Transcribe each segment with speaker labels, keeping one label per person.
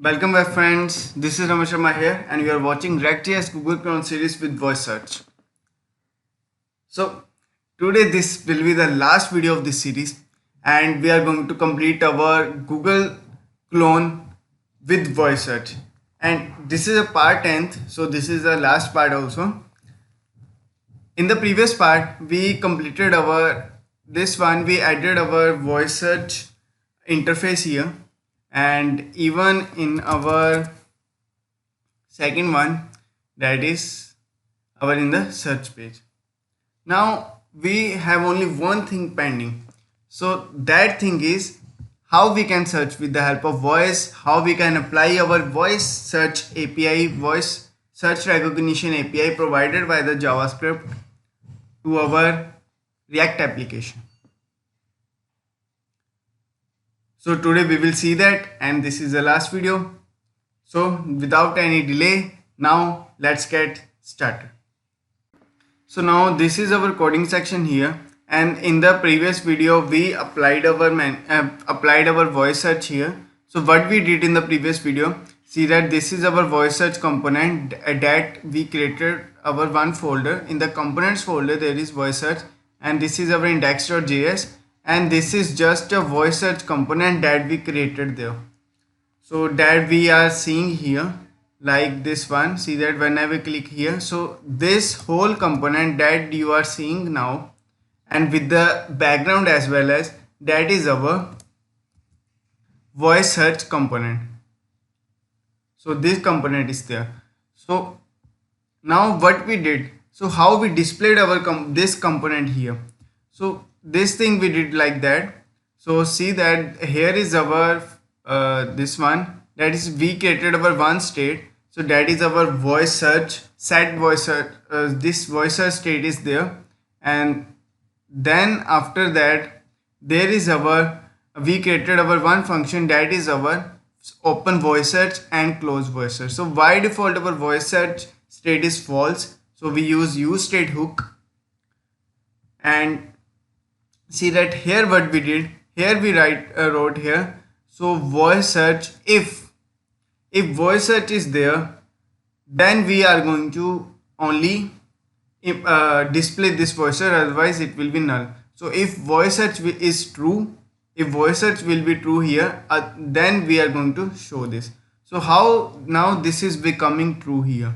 Speaker 1: Welcome back friends, this is Ramesh Sharma here and you are watching React.js Google Clone series with voice search. So today this will be the last video of this series and we are going to complete our Google Clone with voice search. And this is a part 10th, so this is the last part also. In the previous part we completed we added our voice search interface here, and even in our second one, that is our in the search page. Now we have only one thing pending, so that thing is how we can search with the help of voice, how we can apply our voice search API, voice search recognition API provided by the JavaScript to our React application. So today we will see that, and this is the last video. So without any delay, now let's get started. So now this is our coding section here, and in the previous video we applied our voice search here. So what we did in the previous video, see that this is our voice search component that we created our one folder. In the components folder there is voice search, and this is our index.js, and this is just a voice search component that we created there. So that we are seeing here, like this one. See that when I will click here, so this whole component that you are seeing now, and with the background as well, as that is our voice search component. So this component is there. So now what we did, so how we displayed our this component here. So this thing we did like that. So see that here is our this one, that is we created our one state. So that is our voice search, set voice search. This voice search state is there, and then after that there is our, we created our one function that is our open voice search and close voice search. So by default our voice search state is false, so we use use state hook. And see that here what we did, here we wrote here, so voice search, if voice search is there, then we are going to only display this voice search, otherwise it will be null. So if voice search is true, if voice search will be true here, then we are going to show this. So how now this is becoming true here.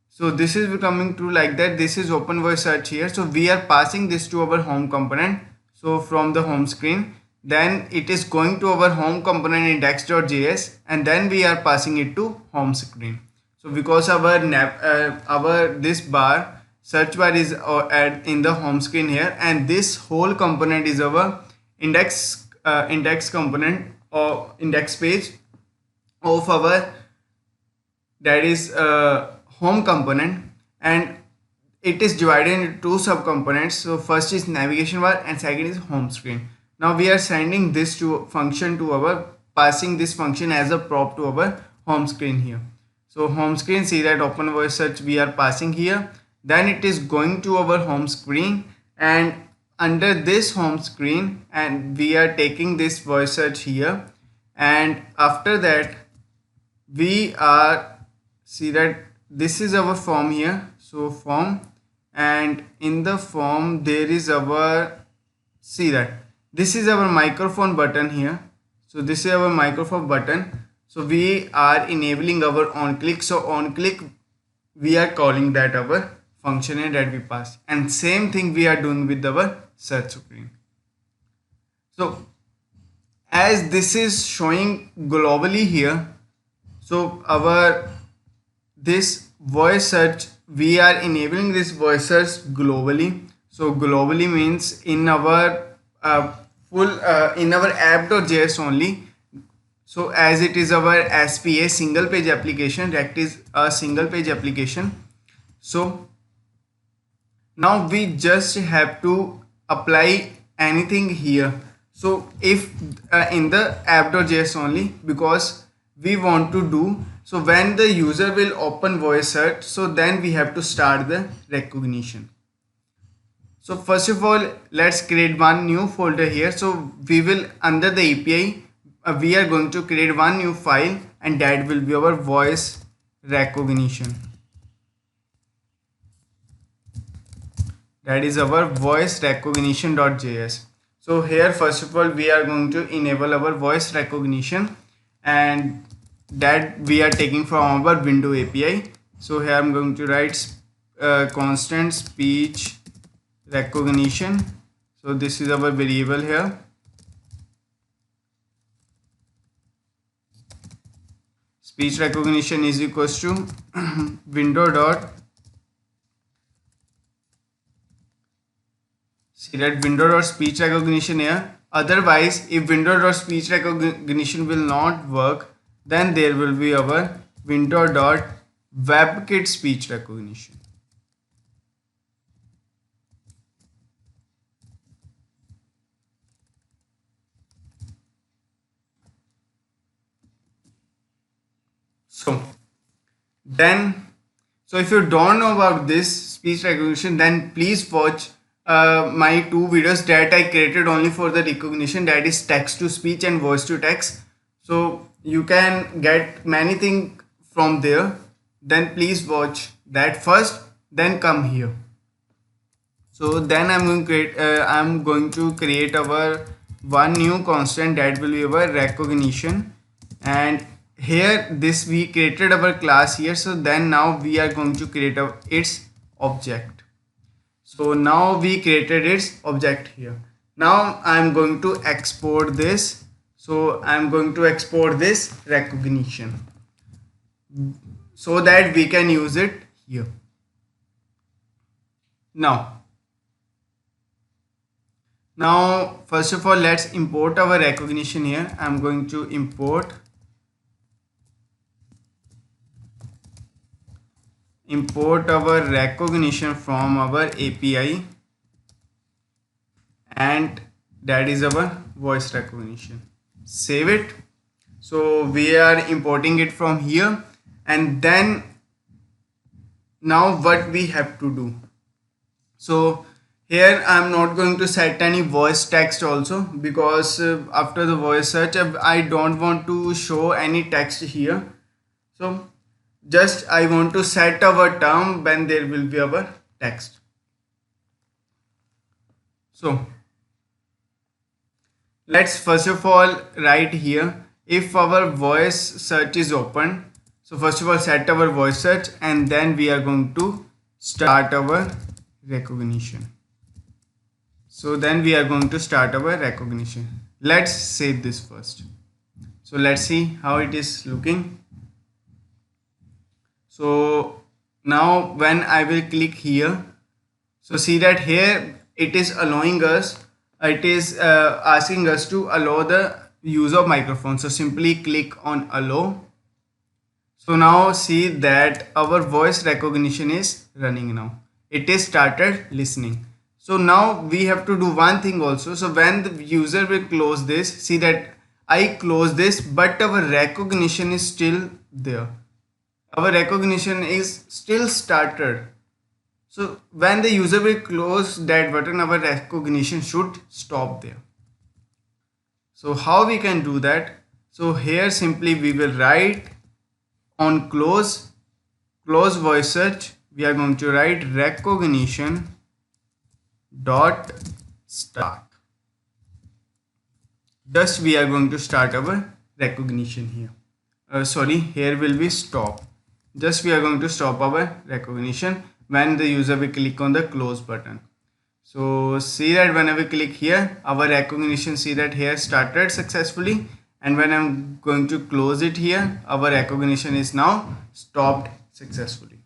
Speaker 1: So this is becoming true like that. This is open voice search here. So we are passing this to our home component. So from the home screen, then it is going to our home component index.js, and then we are passing it to home screen. So because our this bar, search bar is in the home screen here, and this whole component is our index component or index page of our, that is home component, and it is divided into two sub components. So first is navigation bar and second is home screen. Now we are sending this to function to our, passing this function as a prop to our home screen here. So home screen, see that open voice search we are passing here, then it is going to our home screen, and under this home screen, and we are taking this voice search here, and after that we are, see that this is our form here. So form, and in the form there is our, see that this is our microphone button here. So this is our microphone button. So we are enabling our on click. So on click we are calling that our function that we pass, and same thing we are doing with our search screen. So as this is showing globally here, so our this voice search, we are enabling this voice search globally. So globally means in our in our app.js only. So as it is our SPA, single page application, React is a single page application. So now we just have to apply anything here. So if in the app.js only, because we want to do, so when the user will open voice search, so then we have to start the recognition. So first of all, let's create one new folder here. So we will, under the API, we are going to create one new file, and that will be our voice recognition. That is our voice recognition.js. So here first of all we are going to enable our voice recognition, and that we are taking from our window API. So here I'm going to write constant speech recognition. So this is our variable here. Speech recognition is equals to window dot, see that window dot speech recognition here. Otherwise, if window dot speech recognition will not work, then there will be our window dot WebKit speech recognition. So if you don't know about this speech recognition, then please watch my two videos that I created only for the recognition, that is text to speech and voice to text. So you can get many things from there. Then please watch that first, then come here. So then I'm going to create our one new constant that will be our recognition, and here this we created our class here. So then now we are going to create its object. So now we created its object here. Now I'm going to export this. So I'm going to export this recognition so that we can use it here. Now first of all let's import our recognition here. I'm going to import our recognition from our API, and that is our voice recognition. Save it. So we are importing it from here, and then now what we have to do. So here I'm not going to set any voice text also, because after the voice search I don't want to show any text here. So just I want to set our term when there will be our text. So let's first of all write here, if our voice search is open. So first of all set our voice search, and then we are going to start our recognition. So then we are going to start our recognition. Let's save this first. So let's see how it is looking. So now when I will click here, so see that here it is allowing us, it is asking us to allow the use of microphone. So simply click on allow. So now see that our voice recognition is running now. It is started listening. So now we have to do one thing also. So when the user will close this, see that I close this, but our recognition is still there. Our recognition is still started. So when the user will close that button, our recognition should stop there. So how we can do that? So here simply we will write on close voice search, we are going to write recognition dot start. Just we are going to start our recognition here. Here will be stop. Just we are going to stop our recognition when the user will click on the close button. So see that whenever we click here, our recognition, see that here started successfully, and when I'm going to close it here, our recognition is now stopped successfully.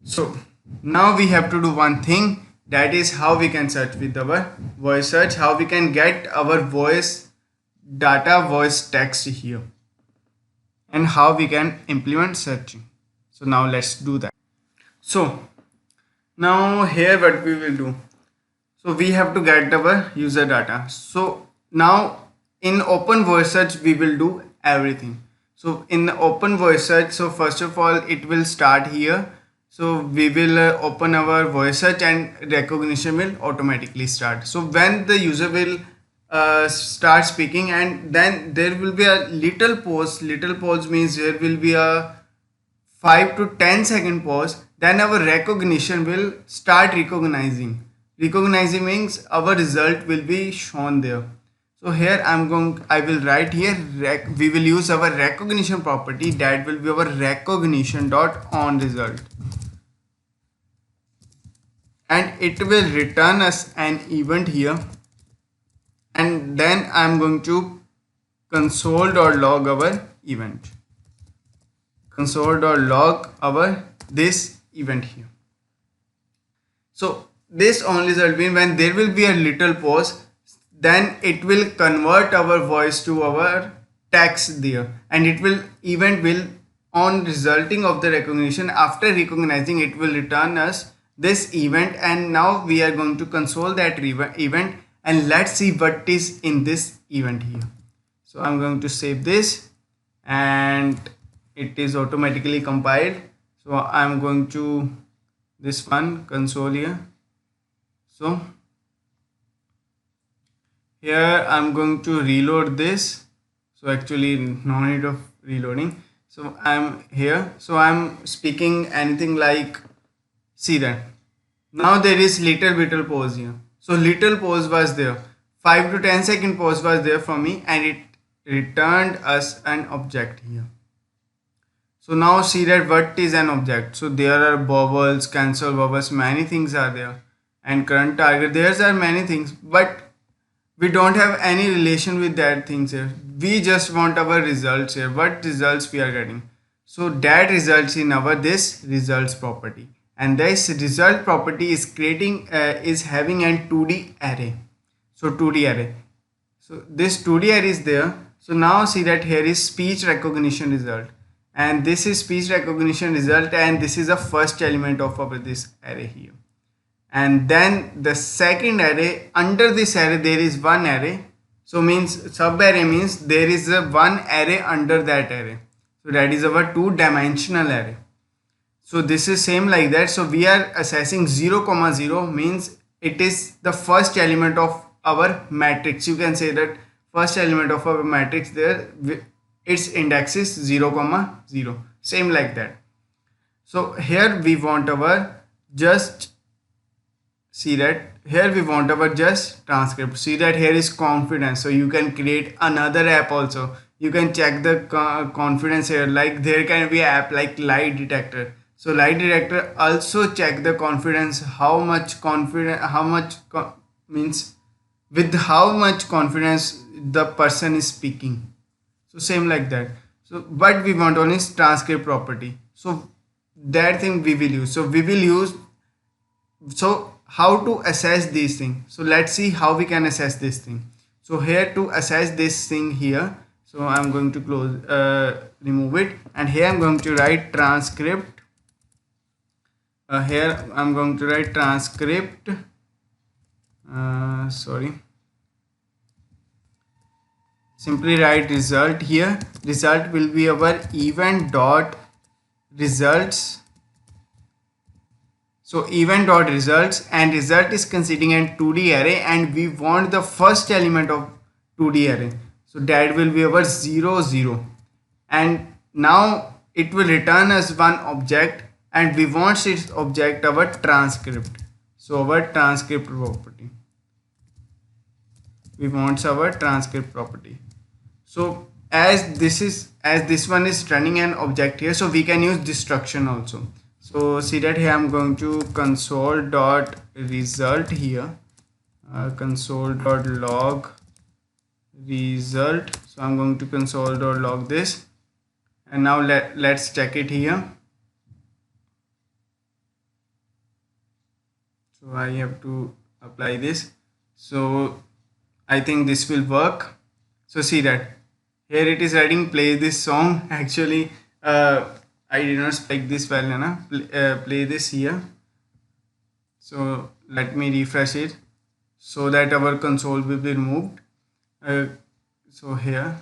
Speaker 1: So now we have to do one thing, that is how we can search with our voice search, how we can get our voice data, voice text here, and how we can implement searching. So now let's do that. So now here what we will do, so we have to get our user data. So now in open voice search we will do everything. So in the open voice search, so first of all it will start here. So we will open our voice search and recognition will automatically start. So when the user will start speaking, and then there will be a little pause. Little pause means there will be a 5 to 10 second pause. Then our recognition will start recognizing means our result will be shown there. So here I will write here we will use our recognition property, that will be our recognition dot on result, and it will return us an event here. And then I'm going to console.log our event, console.log our this event here. So this only result means when there will be a little pause, then it will convert our voice to our text there, and it will event will on resulting of the recognition, after recognizing it will return us this event. And now we are going to console that event, and let's see what is in this event here. So I'm going to save this, and it is automatically compiled. So I'm going to this one console here. So here I'm going to reload this. So actually no need of reloading. So I'm here. So I'm speaking anything like, see that now there is little pause here. So little pause was there, 5 to 10 second pause was there for me, and it returned us an object here. So now see that what is an object. So there are vowels, cancel vowels, many things are there, and current target, there are many things, but we don't have any relation with that things here. We just want our results here, what results we are getting. So that results in our this results property, and this result property is creating is having a 2D array. So 2D array, so this 2D array is there. So now see that here is speech recognition result, and this is speech recognition result, and this is the first element of our this array here. And then the second array, under this array there is one array. So means sub array means there is a one array under that array. So that is our two-dimensional array. So this is same like that. So we are assessing 0, 0 means it is the first element of our matrix. You can say that first element of our matrix there, its index is 0, 0. Same like that. So here we want our just, see that here we want our just transcript. See that here is confidence. So you can create another app also. You can check the confidence here, like there can be app like lie detector. So lie detector also check the confidence, how much confident, means with how much confidence the person is speaking. So same like that. So what we want on is transcript property. So that thing we will use. So we will use, so how to assess these things. So let's see how we can assess this thing. So here to assess this thing here, so I'm going to close, remove it, and here I'm going to write transcript. Here I'm going to write transcript, simply write result here. Result will be our event dot results. So event dot results, and result is considering a 2D array, and we want the first element of 2D array. So that will be our 0, 0, and now it will return us one object, and we want its object our transcript. So our transcript property, we want our transcript property. So as this one is running an object here, so we can use destruction also. So see that here I'm going to console dot result here, console dot log result. So I'm going to console dot log this, and now let's check it here. So I have to apply this. So I think this will work. So see that here it is writing play this song. Actually I did not spec this well, play this here. So let me refresh it so that our console will be removed. So here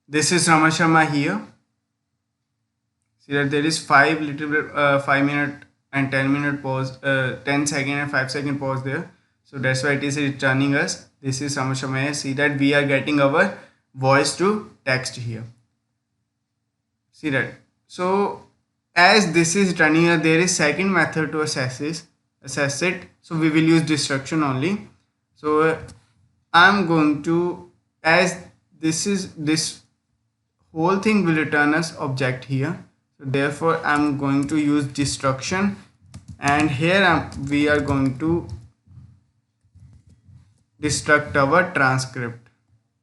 Speaker 1: this is Raman Sharma here. See that there is 5 minute and 10 minute pause, 10 second and 5 second pause there. So that's why it is returning us. This is Ramesh Mahir. See that we are getting our voice to text here. See that. So as this is running, there is second method to assess it. So we will use destruction only. So I'm going to, as this whole thing will return us object here. So therefore I'm going to use destruction, and here we are going to destruct our transcript.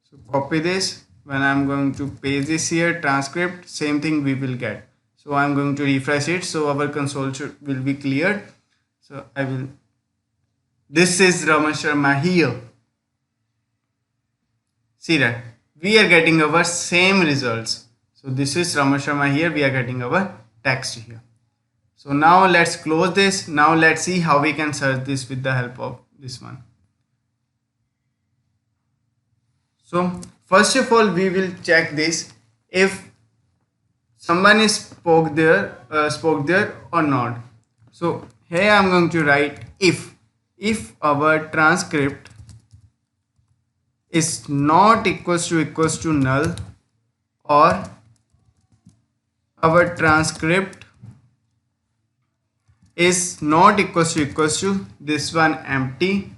Speaker 1: So copy this. When I'm going to paste this here, transcript, same thing we will get. So I'm going to refresh it, so our console will be cleared. So I will, this is Ramesh Sharma here. See that we are getting our same results. So this is Ramesh Sharma here, we are getting our text here. So now let's close this. Now let's see how we can search this with the help of this one. So first of all, we will check this if someone is spoke there or not. So here I am going to write if our transcript is not equals to null, or our transcript is not equals to this one empty,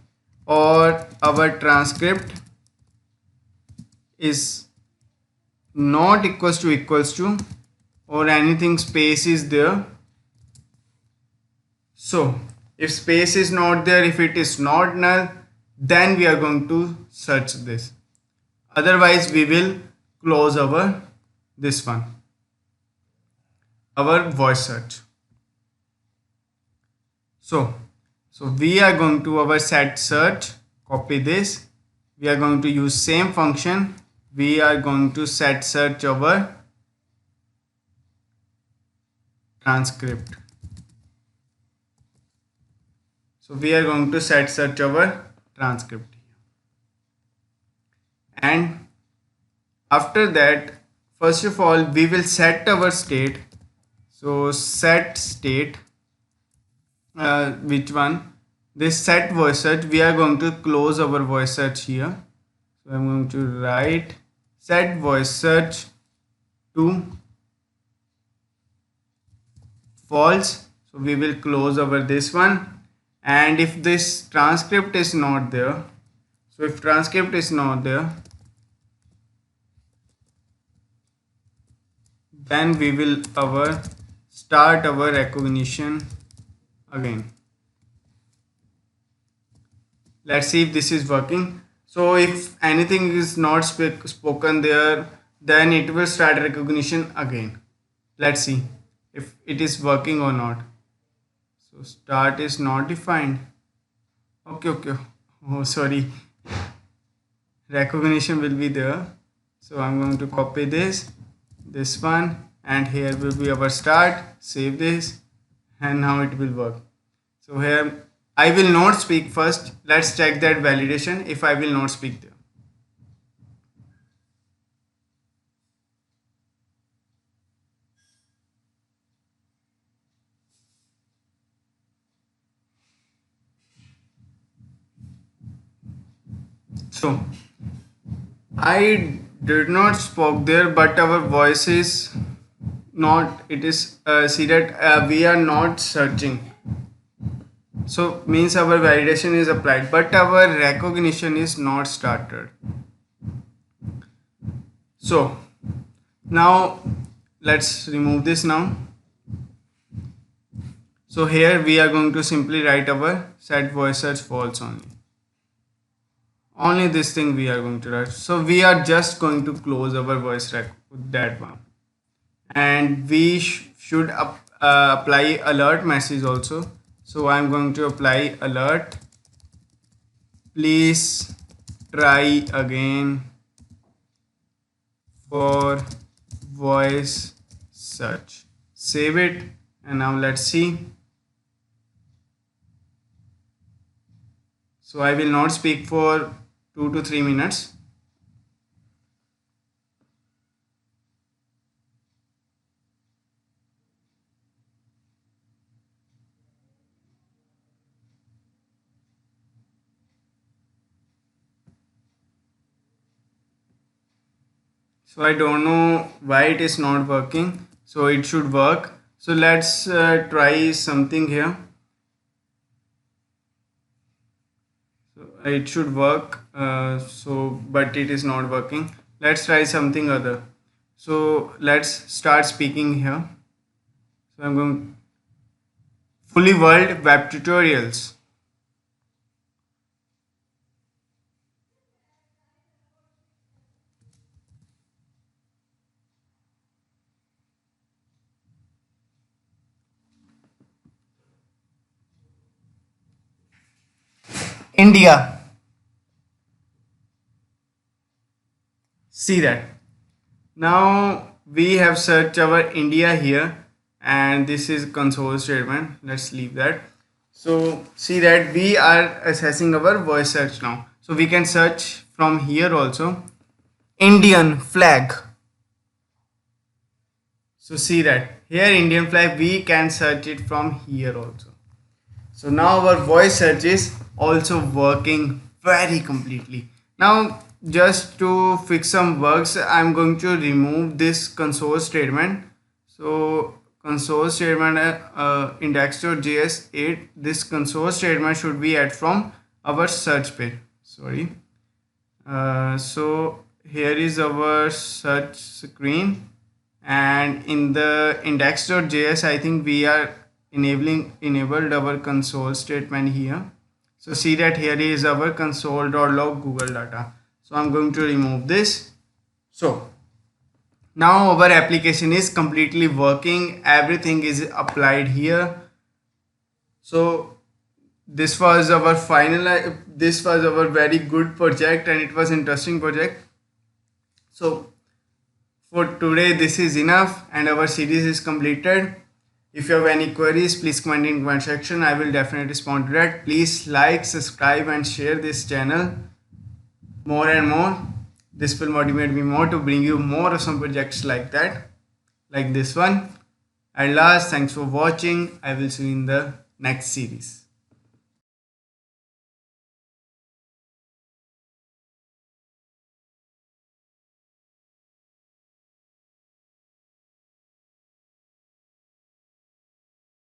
Speaker 1: or our transcript is not equals to or anything space is there. So if space is not there, if it is not null, then we are going to search this. Otherwise we will close our this one, our voice search. So we are going to our set search, copy this. We are going to use same function. We are going to set search our transcript. So we are going to set search our transcript, and after that, first of all, we will set our state. So set state, which one? This set voice search. We are going to close our voice search here. So I'm going to write set voice search to false. So we will close our this one. And if this transcript is not there, so if transcript is not there, then we will start our recognition again. Let's see if this is working. So if anything is not spoken there, then it will start recognition again. Let's see if it is working or not. So start is not defined. Okay. Oh, sorry. Recognition will be there. So I'm going to copy this one, and here will be our start. Save this, and now it will work. So here I will not speak first. Let's check that validation if I will not speak there. So I did not spoke there, but our voice is not, it is see that we are not searching. So means our validation is applied, but our recognition is not started. So now let's remove this now. So here we are going to simply write our set voice search false only this thing we are going to write. So we are just going to close our voice rec with that one, and we should apply alert message also. So I'm going to apply alert, please try again for voice search. Save it, and now let's see. So I will not speak for 2 to 3 minutes. So I don't know why it is not working. So it should work. So let's try something here. So it should work. But it is not working. Let's try something other. So let's start speaking here. So I'm going fully world web tutorials. India. See that. Now we have searched our India here, and this is console statement. Let's leave that. So see that we are assessing our voice search now. So we can search from here also. Indian flag. So see that here Indian flag, we can search it from here also. So now our voice search is also working very completely. Now just to fix some bugs, I'm going to remove this console statement. So console statement index.js 8, this console statement should be add from our search page. Sorry. So here is our search screen, and in the index.js I think we are enabled our console statement here. So see that here is our console.log Google data. So I'm going to remove this. So now our application is completely working, everything is applied here. So this was our very good project, and it was interesting project. So for today this is enough, and our series is completed. If you have any queries, please comment in comment section. I will definitely respond to that. Please like, subscribe and share this channel more and more. This will motivate me more to bring you more of some projects like that, like this one. At last, thanks for watching. I will see you in the next series.